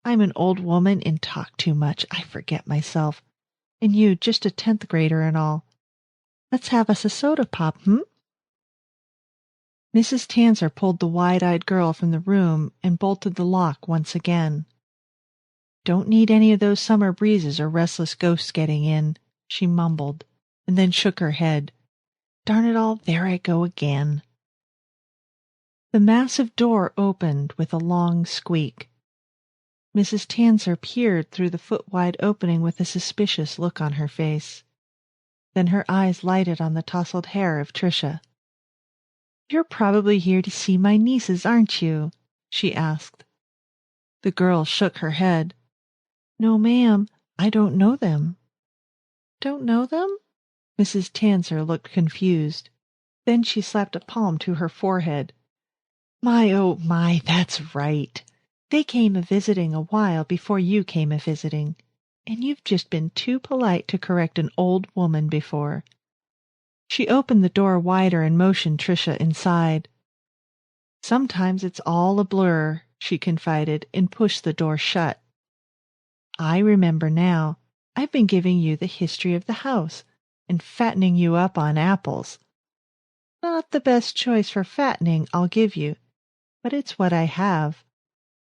I'm an old woman and talk too much. I forget myself. And you, just a 10th grader and all. Let's have us a soda pop, Mrs. Tanzer pulled the wide-eyed girl from the room and bolted the lock once again. Don't need any of those summer breezes or restless ghosts getting in, she mumbled, and then shook her head. Darn it all, there I go again. The massive door opened with a long squeak. Mrs. Tanser peered through the foot-wide opening with a suspicious look on her face. Then her eyes lighted on the tousled hair of Tricia. "You're probably here to see my nieces, aren't you?" she asked. The girl shook her head. "No, ma'am, I don't know them." "Don't know them?" Mrs. Tanser looked confused. Then she slapped a palm to her forehead. "My, oh my, that's right. They came a-visiting a while before you came a-visiting, and you've just been too polite to correct an old woman before." She opened the door wider and motioned Tricia inside. "Sometimes it's all a blur," she confided, and pushed the door shut. "I remember now. I've been giving you the history of the house, and fattening you up on apples. Not the best choice for fattening, I'll give you, but it's what I have.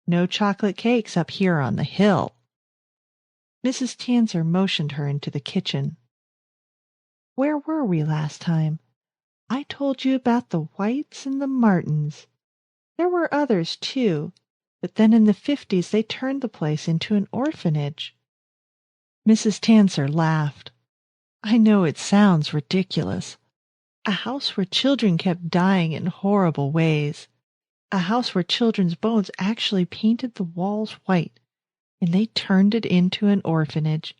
No chocolate cakes up here on the hill." Mrs. Tanser motioned her into the kitchen. "Where were we last time? I told you about the Whites and the Martins. There were others, too, but then in the 50s they turned the place into an orphanage." Mrs. Tanser laughed. "I know it sounds ridiculous. A house where children kept dying in horrible ways. A house where children's bones actually painted the walls white, and they turned it into an orphanage.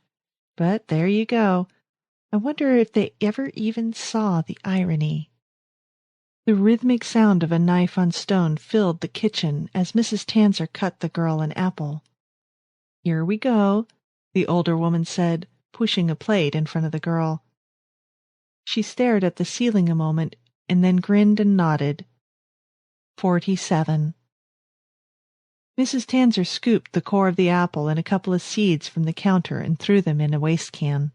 But there you go. I wonder if they ever even saw the irony." The rhythmic sound of a knife on stone filled the kitchen as Mrs. Tanser cut the girl an apple. "Here we go," the older woman said, pushing a plate in front of the girl. She stared at the ceiling a moment and then grinned and nodded. 47. Mrs. Tanser scooped the core of the apple and a couple of seeds from the counter and threw them in a waste can.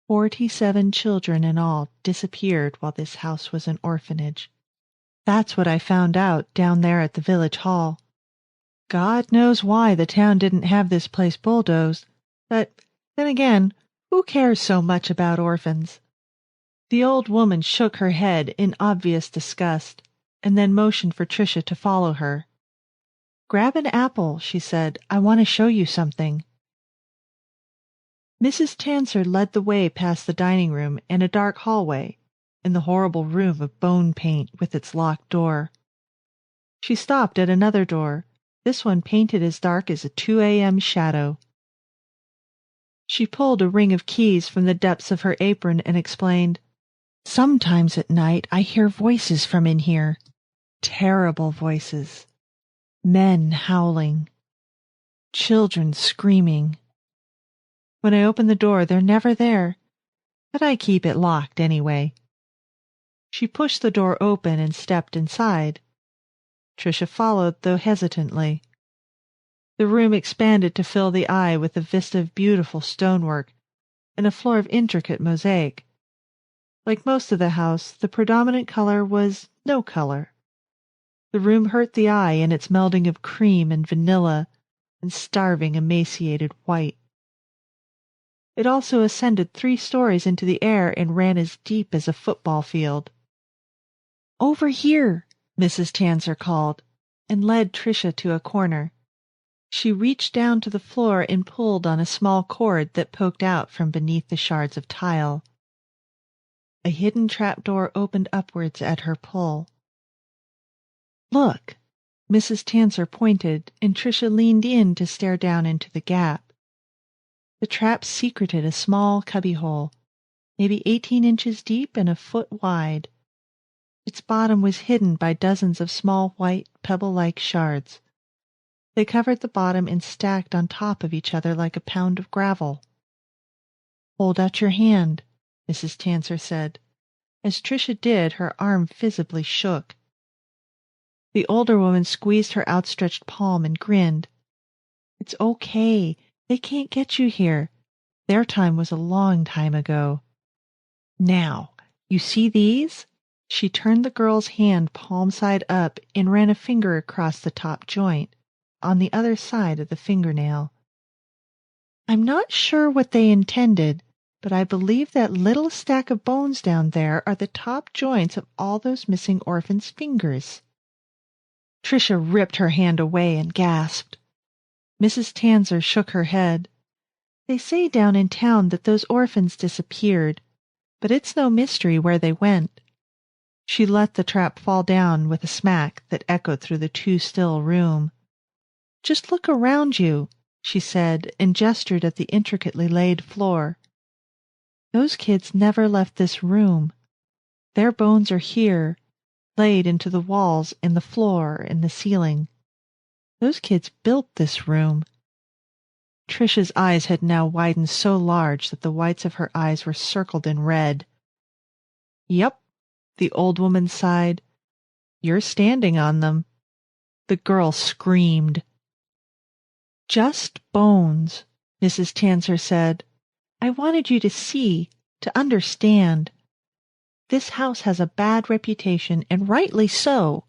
47 children in all disappeared while this house was an orphanage. That's what I found out down there at the village hall. God knows why the town didn't have this place bulldozed, but then again, who cares so much about orphans? The old woman shook her head in obvious disgust, and then motioned for Tricia to follow her. "Grab an apple," she said. "I want to show you something." Mrs. Tanser led the way past the dining room and a dark hallway, and the horrible room of bone paint with its locked door. She stopped at another door, this one painted as dark as a 2 a.m. shadow. She pulled a ring of keys from the depths of her apron and explained, "Sometimes at night I hear voices from in here. Terrible voices. Men howling. Children screaming. When I open the door, they're never there, but I keep it locked anyway." She pushed the door open and stepped inside. Tricia followed, though hesitantly. The room expanded to fill the eye with a vista of beautiful stonework and a floor of intricate mosaic. Like most of the house, the predominant color was no color. The room hurt the eye in its melding of cream and vanilla and starving, emaciated white. It also ascended 3 stories into the air and ran as deep as a football field. "Over here," Mrs. Tanser called, and led Tricia to a corner. She reached down to the floor and pulled on a small cord that poked out from beneath the shards of tile. A hidden trapdoor opened upwards at her pull. "Look!" Mrs. Tanser pointed, and Tricia leaned in to stare down into the gap. The trap secreted a small cubbyhole, maybe 18 inches deep and a foot wide. Its bottom was hidden by dozens of small white, pebble-like shards. They covered the bottom and stacked on top of each other like a pound of gravel. "Hold out your hand," Mrs. Tanser said. As Tricia did, her arm visibly shook. The older woman squeezed her outstretched palm and grinned. "It's okay. They can't get you here. Their time was a long time ago. Now, you see these?" She turned the girl's hand palm side up and ran a finger across the top joint, on the other side of the fingernail. I'm not sure what they intended, but I believe that little stack of bones down there are the top joints of all those missing orphans' fingers." Tricia ripped her hand away and gasped. Mrs. Tanzer shook her head. "They say down in town that those orphans disappeared, but it's no mystery where they went." She let the trap fall down with a smack that echoed through the too-still room. "Just look around you," she said, and gestured at the intricately laid floor. "Those kids never left this room. Their bones are here, laid into the walls and the floor and the ceiling. Those kids built this room." Tricia's eyes had now widened so large that the whites of her eyes were circled in red. "Yep," the old woman sighed. "You're standing on them." The girl screamed. "Just bones," Mrs. Tanzer said. "I wanted you to see, to understand. This house has a bad reputation, and rightly so.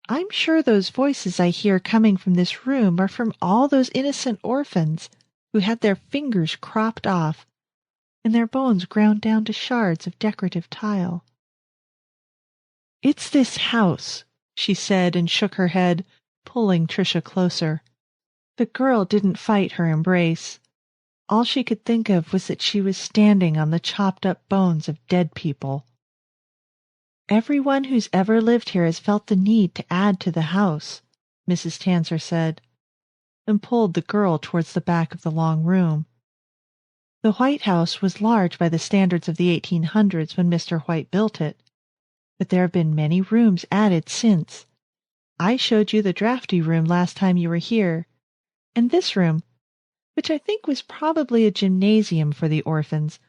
I'm sure those voices I hear coming from this room are from all those innocent orphans who had their fingers cropped off and their bones ground down to shards of decorative tile." "It's this house," she said, and shook her head, pulling Tricia closer. The girl didn't fight her embrace. All she could think of was that she was standing on the chopped-up bones of dead people. "Everyone who's ever lived here has felt the need to add to the house," Mrs. Tanzer said, and pulled the girl towards the back of the long room. "The White House was large by the standards of the 1800s when Mr. White built it, but there have been many rooms added since. I showed you the drafty room last time you were here, and this room, which I think was probably a gymnasium for the orphans,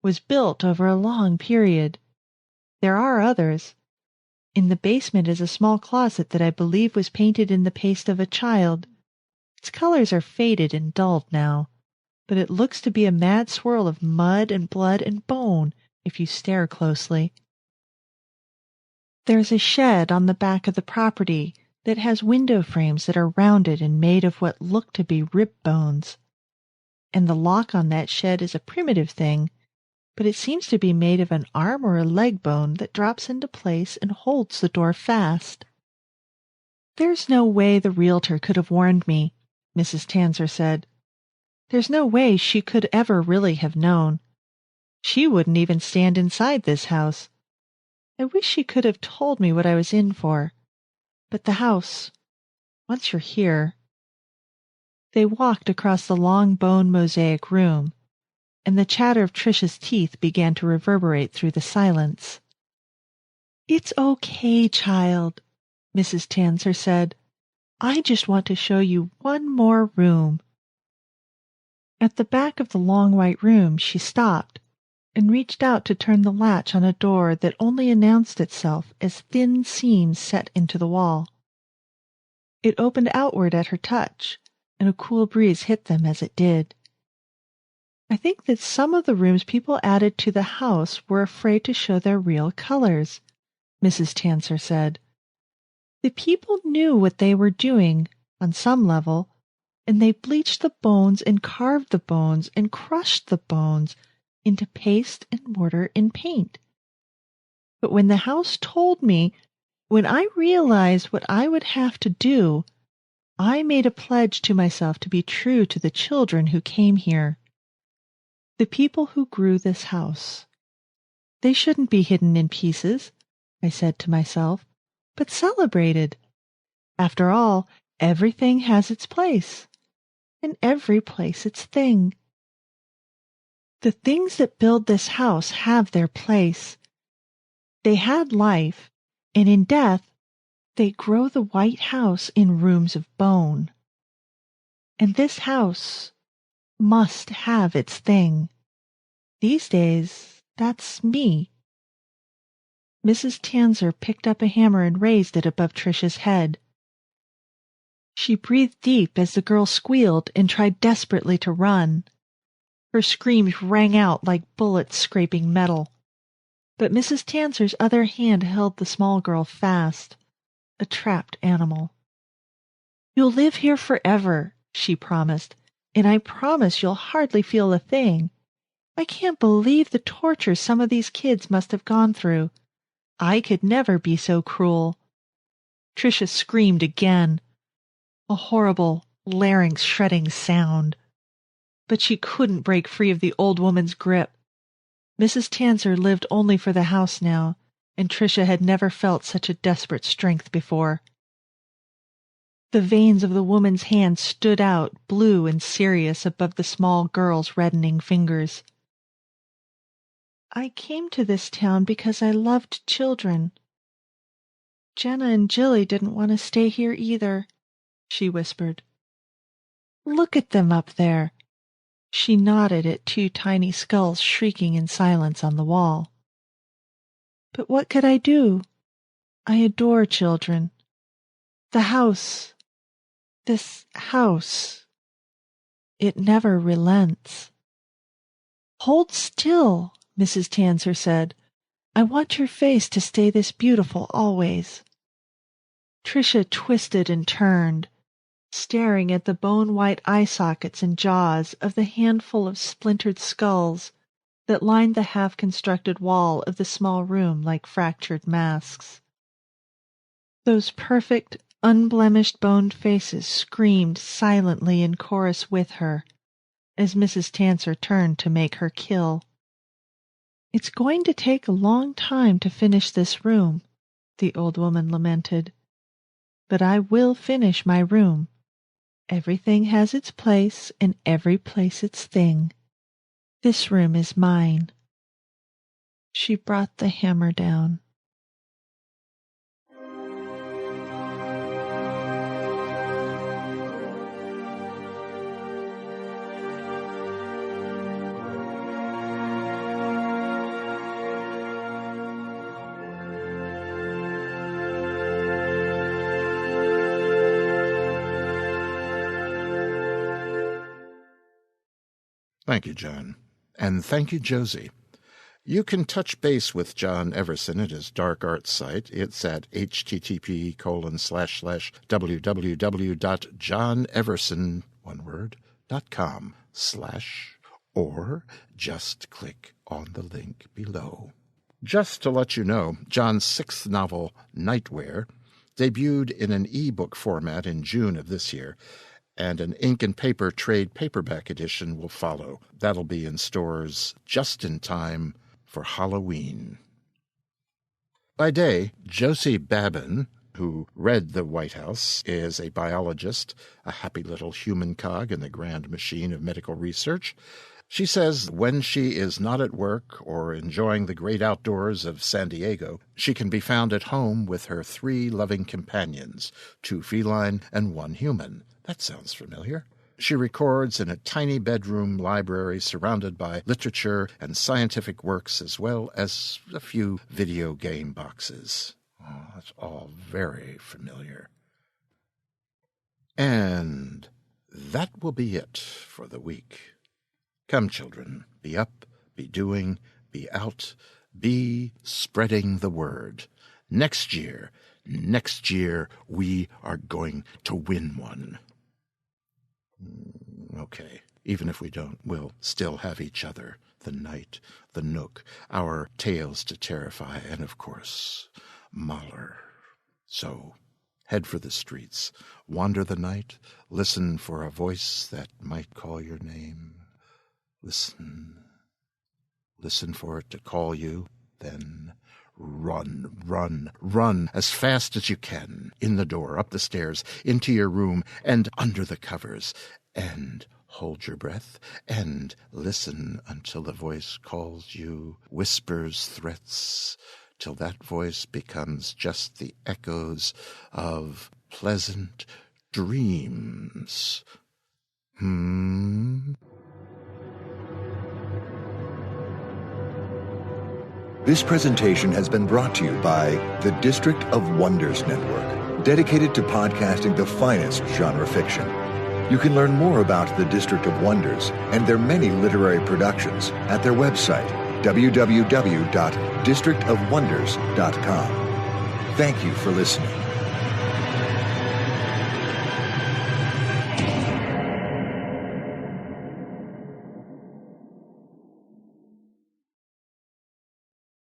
was built over a long period. There are others. In the basement is a small closet that I believe was painted in the paste of a child. Its colors are faded and dulled now, but it looks to be a mad swirl of mud and blood and bone if you stare closely. There's a shed on the back of the property that has window frames that are rounded and made of what look to be rib bones. And the lock on that shed is a primitive thing, but it seems to be made of an arm or a leg bone that drops into place and holds the door fast." "There's no way the realtor could have warned me," Mrs. Tanzer said. "There's no way she could ever really have known. She wouldn't even stand inside this house. I wish she could have told me what I was in for. But the house, once you're here—" They walked across the long bone mosaic room, and the chatter of Tricia's teeth began to reverberate through the silence. "It's okay, child," Mrs. Tanzer said. "I just want to show you one more room." At the back of the long white room she stopped and reached out to turn the latch on a door that only announced itself as thin seams set into the wall. It opened outward at her touch, and a cool breeze hit them as it did. "I think that some of the rooms people added to the house were afraid to show their real colors," Mrs. Tanzer said. "The people knew what they were doing, on some level, and they bleached the bones and carved the bones and crushed the bones into paste and mortar and paint. But when the house told me, when I realized what I would have to do, I made a pledge to myself to be true to the children who came here. The people who grew this house. They shouldn't be hidden in pieces, I said to myself, but celebrated. After all, everything has its place, and every place its thing. The things that build this house have their place. They had life, and in death, they grow the white house in rooms of bone. And this house must have its thing. These days, that's me." Mrs. Tanzer picked up a hammer and raised it above Tricia's head. She breathed deep as the girl squealed and tried desperately to run. Her screams rang out like bullets scraping metal. But Mrs. Tanzer's other hand held the small girl fast, a trapped animal. "You'll live here forever," she promised, and I promise you'll hardly feel a thing. I can't believe the torture some of these kids must have gone through. I could never be so cruel." Tricia screamed again, a horrible, larynx-shredding sound. But she couldn't break free of the old woman's grip. Mrs. Tanzer lived only for the house now, and Tricia had never felt such a desperate strength before. The veins of the woman's hand stood out, blue and serious, above the small girl's reddening fingers. "I came to this town because I loved children. Jenna and Jilly didn't want to stay here either," she whispered. "Look at them up there." She nodded at two tiny skulls shrieking in silence on the wall. "But what could I do? I adore children. The house, this house, it never relents." "Hold still," Mrs. Tanzer said. "I want your face to stay this beautiful always." Tricia twisted and turned, staring at the bone-white eye sockets and jaws of the handful of splintered skulls that lined the half-constructed wall of the small room like fractured masks. Those perfect, unblemished boned faces screamed silently in chorus with her as Mrs. Tanzer turned to make her kill. "It's going to take a long time to finish this room," the old woman lamented. "But I will finish my room. Everything has its place, and every place its thing. This room is mine." She brought the hammer down. Thank you, John. And thank you, Josie. You can touch base with John Everson at his dark arts site. It's at http://www.johneverson.com/ or just click on the link below. Just to let you know, John's sixth novel, Nightwear, debuted in an e-book format in June of this year, and an ink and paper trade paperback edition will follow. That'll be in stores just in time for Halloween. By day, Josie Babin, who read The White House, is a biologist, a happy little human cog in the grand machine of medical research. She says when she is not at work or enjoying the great outdoors of San Diego, she can be found at home with her 3 loving companions, 2 feline and 1 human. That sounds familiar. She records in a tiny bedroom library surrounded by literature and scientific works, as well as a few video game boxes. Oh, that's all very familiar. And that will be it for the week. Come, children, be up, be doing, be out, be spreading the word. Next year, we are going to win one. Okay, even if we don't, we'll still have each other, the night, the nook, our tales to terrify, and of course, Mahler. So, head for the streets, wander the night, listen for a voice that might call your name. Listen for it to call you, then run as fast as you can, in the door, up the stairs, into your room, and under the covers, and hold your breath, and listen until the voice calls you, whispers threats, till that voice becomes just the echoes of pleasant dreams. This presentation has been brought to you by the District of Wonders Network, dedicated to podcasting the finest genre fiction. You can learn more about the District of Wonders and their many literary productions at their website, www.districtofwonders.com. Thank you for listening.